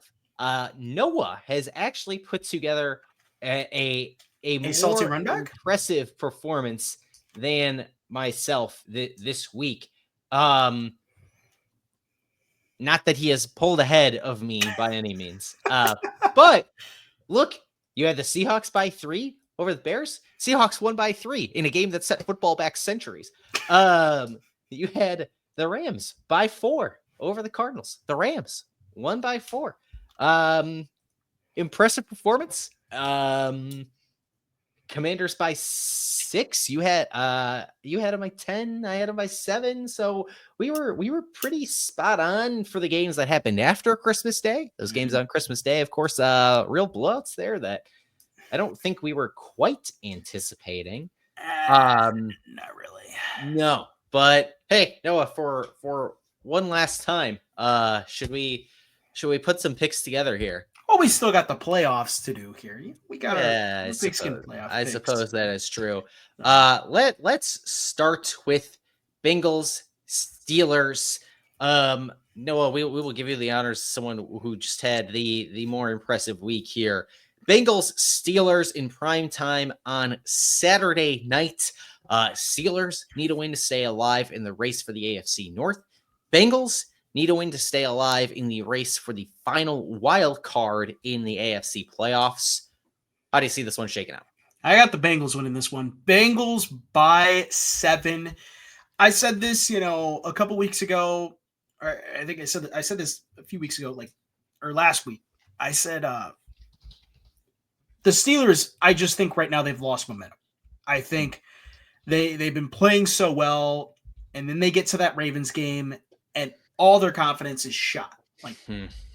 Noah has actually put together a more impressive performance than myself this week. Not that he has pulled ahead of me by any means. But look, you had the Seahawks by 3 over the Bears. Seahawks won by 3 in a game that set football back centuries. You had the Rams by 4 over the Cardinals. The Rams won by 4. Impressive performance. Commanders by 6. You had them by 10. I had them by 7. So we were pretty spot on for the games that happened after Christmas Day. Those games on Christmas Day, of course, real blowouts there that I don't think we were quite anticipating. Not really. No, but hey, Noah, for one last time, should we put some picks together here? Well, we still got the playoffs to do here. We got our pigskin playoff. I suppose that is true. Let's start with Bengals, Steelers. Noah, we will give you the honors. Someone who just had the more impressive week here. Bengals, Steelers in prime time on Saturday night. Steelers need a win to stay alive in the race for the AFC North. Bengals need a win to stay alive in the race for the final wild card in the AFC playoffs. How do you see this one shaking out? I got the Bengals winning this one. Bengals by 7. I said this, a couple weeks ago. Or I think I said this a few weeks ago, or last week. I said the Steelers, I just think right now they've lost momentum. I think they've been playing so well, and then they get to that Ravens game, and all their confidence is shot.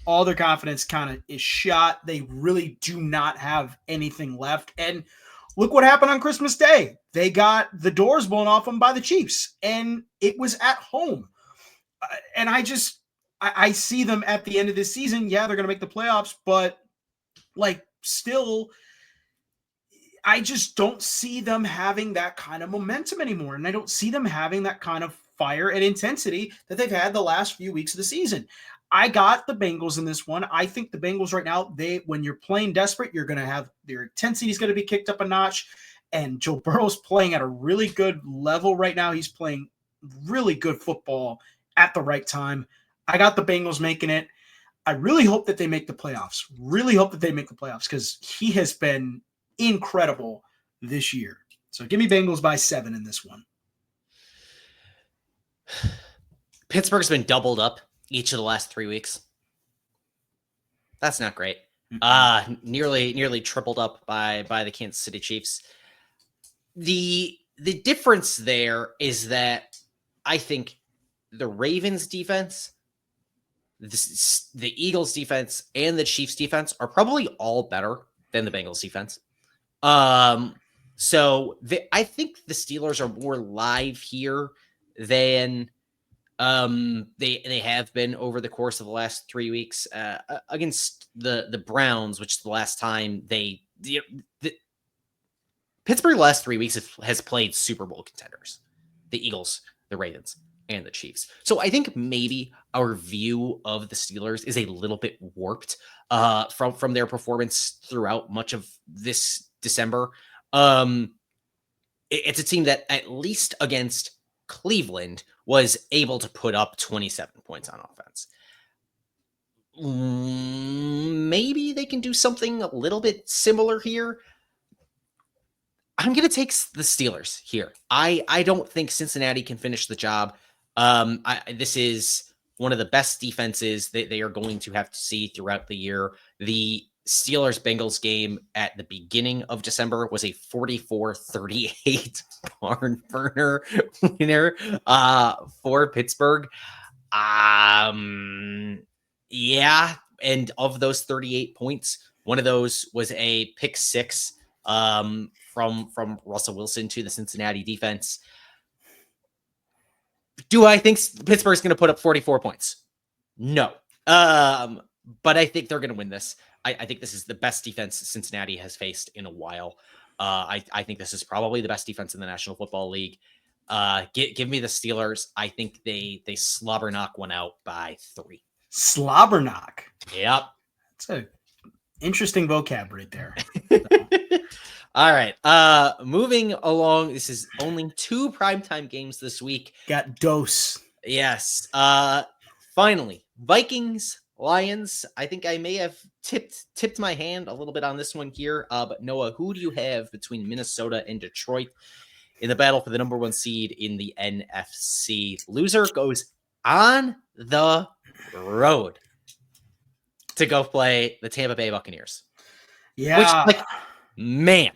All their confidence kind of is shot. They really do not have anything left. And look what happened on Christmas Day. They got the doors blown off them by the Chiefs, and it was at home. And I see them at the end of this season. Yeah, they're going to make the playoffs, but still, I just don't see them having that kind of momentum anymore. And I don't see them having that kind of fire and intensity that they've had the last few weeks of the season. I got the Bengals in this one. I think the Bengals right now, when you're playing desperate, you're going to have their intensity is going to be kicked up a notch. And Joe Burrow's playing at a really good level right now. He's playing really good football at the right time. I got the Bengals making it. I really hope that they make the playoffs. Really hope that they make the playoffs because he has been incredible this year. So give me Bengals by 7 in this one. Pittsburgh's been doubled up each of the last 3 weeks. That's not great. Nearly tripled up by the Kansas City Chiefs. The difference there is that I think the Ravens defense, the Eagles defense, and the Chiefs defense are probably all better than the Bengals defense. So I think the Steelers are more live here than they have been over the course of the last 3 weeks against the Browns, which is the last time Pittsburgh the last 3 weeks has played Super Bowl contenders, the Eagles, the Ravens, and the Chiefs. So I think maybe our view of the Steelers is a little bit warped from their performance throughout much of this December. It's a team that at least against Cleveland was able to put up 27 points on offense. Maybe they can do something a little bit similar here. I'm going to take the Steelers here. I don't think Cincinnati can finish the job. This is one of the best defenses that they are going to have to see throughout the year. The Steelers-Bengals game at the beginning of December was a 44-38 barn burner winner for Pittsburgh. Yeah, and of those 38 points, one of those was a pick 6 from Russell Wilson to the Cincinnati defense. Do I think Pittsburgh's going to put up 44 points? No. But I think they're going to win this. I think this is the best defense Cincinnati has faced in a while. I think this is probably the best defense in the National Football League. Give me the Steelers. I think they slobber knock one out by 3. Slobber knock. Yep. That's an interesting vocab right there. All right. Moving along. This is only 2 primetime games this week. Got dose. Yes. Finally, Vikings, Lions, I think I may have tipped my hand a little bit on this one here. But Noah, who do you have between Minnesota and Detroit in the battle for the number 1 seed in the NFC? Loser goes on the road to go play the Tampa Bay Buccaneers. Yeah. Which, man,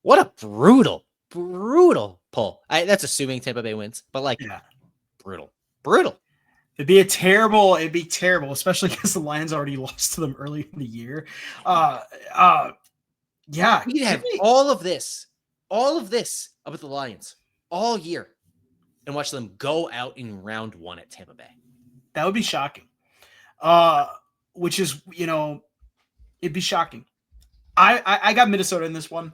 what a brutal pull. That's assuming Tampa Bay wins, but brutal. It'd be terrible, especially because the Lions already lost to them early in the year. Yeah. We could have all of this about the Lions all year and watch them go out in round 1 at Tampa Bay. That would be shocking. Which is, it'd be shocking. I got Minnesota in this one.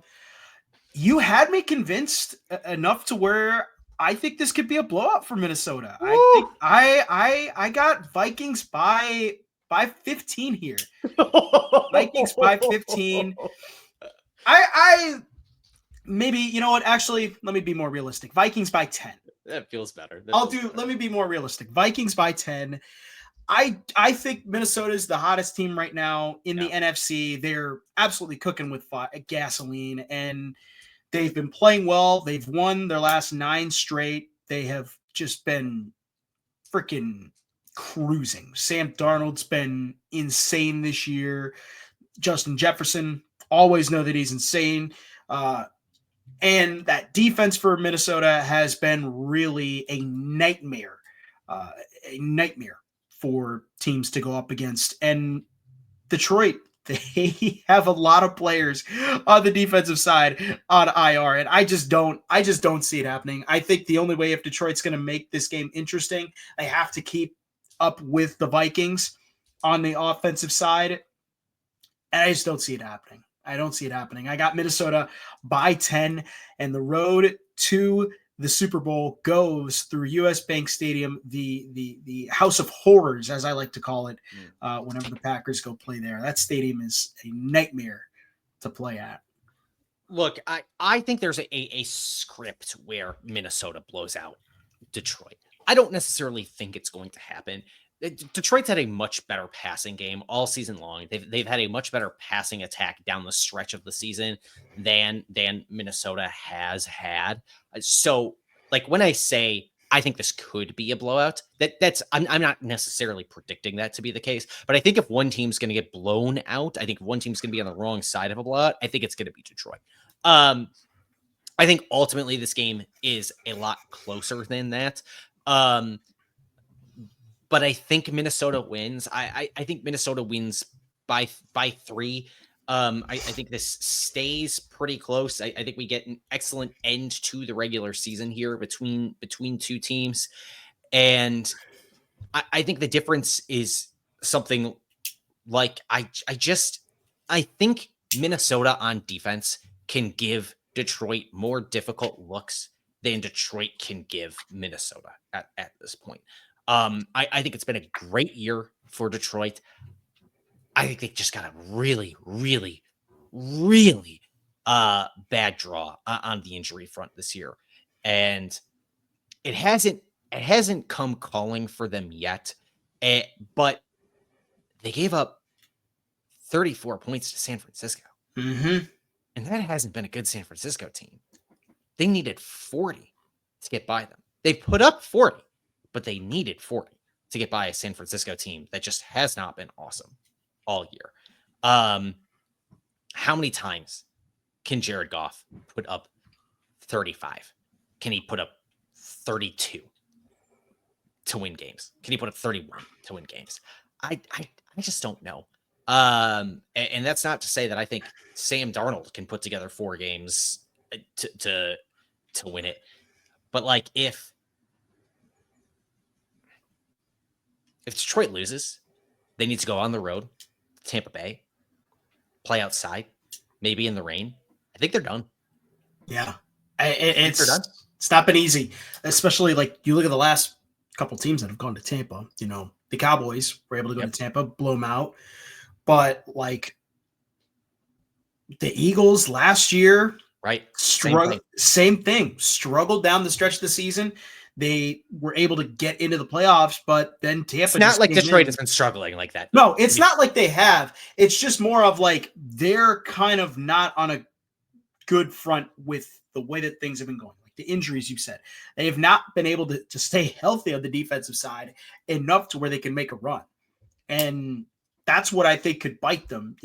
You had me convinced enough to where I think this could be a blowout for Minnesota. Woo! I think I got Vikings by 15 here. Vikings by 15. I maybe, you know what? Actually, let me be more realistic. Vikings by 10. That feels better. Let me be more realistic. Vikings by 10. I think Minnesota is the hottest team right now in the NFC. They're absolutely cooking with gasoline, and they've been playing well. They've won their last 9 straight. They have just been freaking cruising. Sam Darnold's been insane this year. Justin Jefferson, always know that he's insane. And that defense for Minnesota has been really a nightmare for teams to go up against. And Detroit, they have a lot of players on the defensive side on IR, and I just don't see it happening. I think the only way if Detroit's going to make this game interesting, they have to keep up with the Vikings on the offensive side, and I just don't see it happening. I got Minnesota by 10, and the road to the Super Bowl goes through US Bank Stadium, the House of Horrors, as I like to call it, whenever the Packers go play there. That stadium is a nightmare to play at. Look, I think there's a script where Minnesota blows out Detroit. I don't necessarily think it's going to happen. Detroit's had a much better passing game all season long. They've had a much better passing attack down the stretch of the season than Minnesota has had. So, when I say I think this could be a blowout, I'm not necessarily predicting that to be the case. But I think if one team's going to get blown out, I think one team's going to be on the wrong side of a blowout. I think it's going to be Detroit. I think ultimately this game is a lot closer than that. But I think Minnesota wins. I think Minnesota wins by 3. I think this stays pretty close. I think we get an excellent end to the regular season here between 2 teams. And I think the difference is something like I think Minnesota on defense can give Detroit more difficult looks than Detroit can give Minnesota at this point. I think it's been a great year for Detroit. I think they just got a really, really, really bad draw on the injury front this year. And it hasn't come calling for them yet. But they gave up 34 points to San Francisco. Mm-hmm. And that hasn't been a good San Francisco team. They needed 40 to get by them. They put up 40. But they needed 40 to get by a San Francisco team that just has not been awesome all year. How many times can Jared Goff put up 35? Can he put up 32 to win games? Can he put up 31 to win games? I just don't know. And that's not to say that I think Sam Darnold can put together 4 games to win it. But if Detroit loses, they need to go on the road, Tampa Bay, play outside, maybe in the rain. I think they're done. Yeah. It's not been easy, especially you look at the last couple teams that have gone to Tampa. The Cowboys were able to go to Tampa, blow them out. But the Eagles last year, right? Same thing. Struggled down the stretch of the season. They were able to get into the playoffs, but then Tampa. It's not like Detroit has been struggling like that. No, it's not like they have. It's just more of like they're kind of not on a good front with the way that things have been going. Like the injuries you said, they have not been able to stay healthy on the defensive side enough to where they can make a run, and that's what I think could bite them.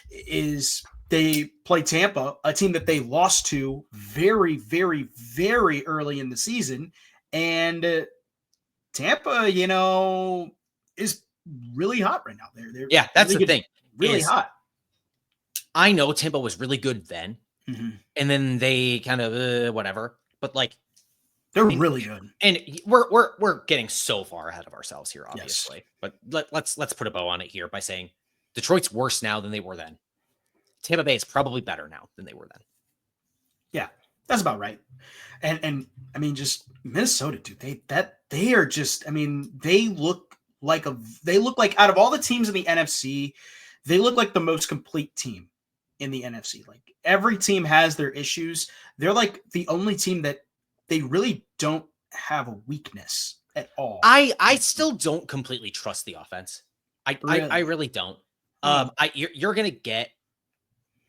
Is they play Tampa, a team that they lost to very, very, very early in the season. And Tampa, is really hot right now. They're that's really the thing. Really hot. I know Tampa was really good then. Mm-hmm. And then they kind of whatever. But like they're really good. And we're getting so far ahead of ourselves here, obviously. Yes. But let's put a bow on it here by saying Detroit's worse now than they were then. Tampa Bay is probably better now than they were then. Yeah, that's about right. And I mean, just Minnesota, dude. They are just. I mean, they look like out of all the teams in the NFC, they look like the most complete team in the NFC. Like every team has their issues. They're like the only team that they really don't have a weakness at all. I still don't completely trust the offense. I really don't. You're gonna get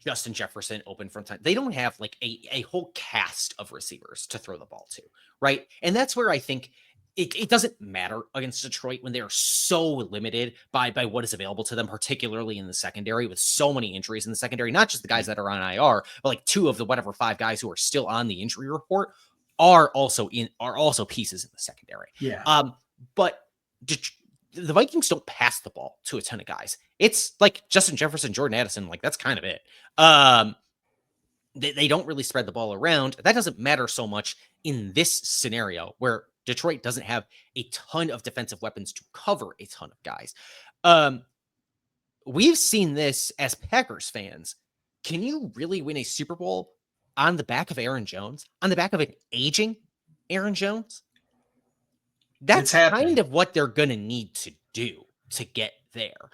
Justin Jefferson open from time. They don't have like a whole cast of receivers to throw the ball to, right? And that's where I think it doesn't matter against Detroit when they are so limited by what is available to them, particularly in the secondary with so many injuries in the secondary, not just the guys that are on IR, but like 2 of the 5 guys who are still on the injury report are also pieces in the secondary. Yeah. But the Vikings don't pass the ball to a ton of guys. It's like Justin Jefferson, Jordan Addison, like that's kind of it. They don't really spread the ball around. That doesn't matter so much in this scenario where Detroit doesn't have a ton of defensive weapons to cover a ton of guys. We've seen this as Packers fans. Can you really win a Super Bowl on the back of Aaron Jones? On the back of an aging Aaron Jones? That's kind of what they're going to need to do to get there.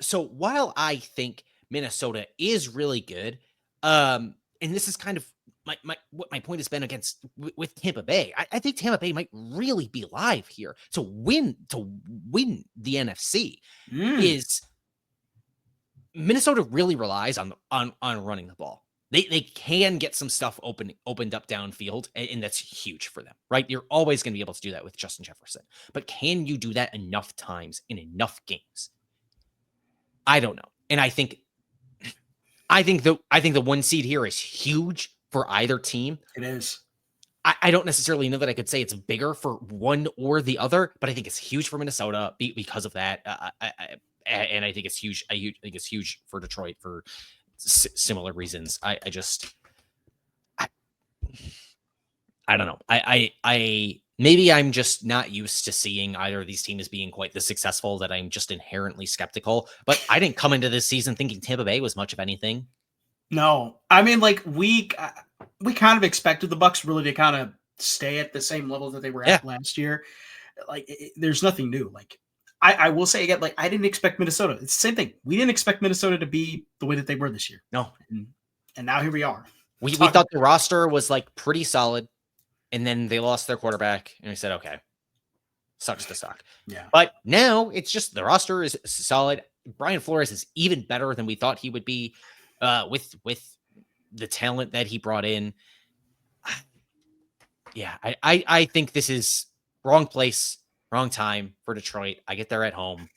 So while I think Minnesota is really good, and this is kind of what my point has been with Tampa Bay, I think Tampa Bay might really be live here to win the NFC. Is Minnesota really relies on running the ball. They can get some stuff opened up downfield, and that's huge for them, right? You're always going to be able to do that with Justin Jefferson. But can you do that enough times in enough games? I don't know. And I think the 1 seed here is huge for either team. It is. I don't necessarily know that I could say it's bigger for one or the other, but I think it's huge for Minnesota because of that. And I think it's huge. I think it's huge for Detroit for similar reasons. I don't know. I maybe I'm just not used to seeing either of these teams being quite this successful that I'm just inherently skeptical. But I didn't come into this season thinking Tampa Bay was much of anything. No, I mean, like we kind of expected the Bucs really to kind of stay at the same level that they were at last year. Like there's nothing new. Like I will say again, like I didn't expect Minnesota. It's the same thing. We didn't expect Minnesota to be the way that they were this year. No, and now here we are. We thought the roster was like pretty solid, and then they lost their quarterback, and we said, okay, sucks to suck. Yeah. But now it's just the roster is solid. Brian Flores is even better than we thought he would be, with the talent that he brought in. Yeah, I think this is wrong place, wrong time for Detroit. I get there at home,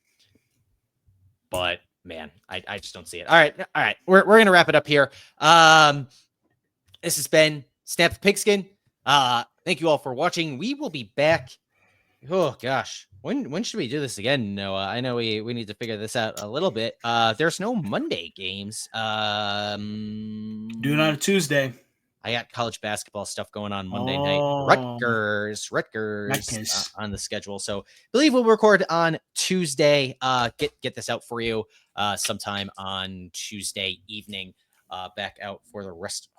but man, I just don't see it. All right. We're gonna wrap it up here. This has been Snap the Pigskin. Thank you all for watching. We will be back. Oh gosh, when should we do this again, Noah? I know we need to figure this out a little bit. There's no Monday games. Do it on a Tuesday. I got college basketball stuff going on Monday night. Rutgers on the schedule. So I believe we'll record on Tuesday. Get this out for you sometime on Tuesday evening. Back out for the rest.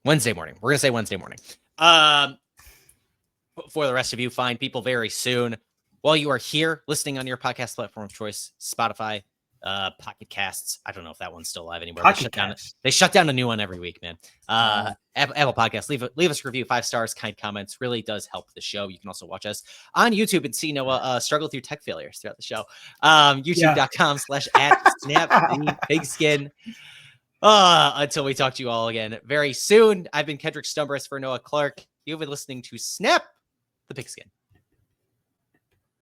Wednesday morning. We're gonna say Wednesday morning. For the rest of you, find people very soon. While you are here listening on your podcast platform of choice, Spotify, Pocket Casts. I don't know if that one's still alive anymore. They shut down a new one every week, man. Apple Podcasts. Leave us a review, 5 stars, kind comments. Really does help the show. You can also watch us on YouTube and see Noah struggle through tech failures throughout the show. YouTube.com/@SnapThePigskin. Until we talk to you all again very soon. I've been Kedrick Stumbris for Noah Clark. You've been listening to Snap the Pigskin.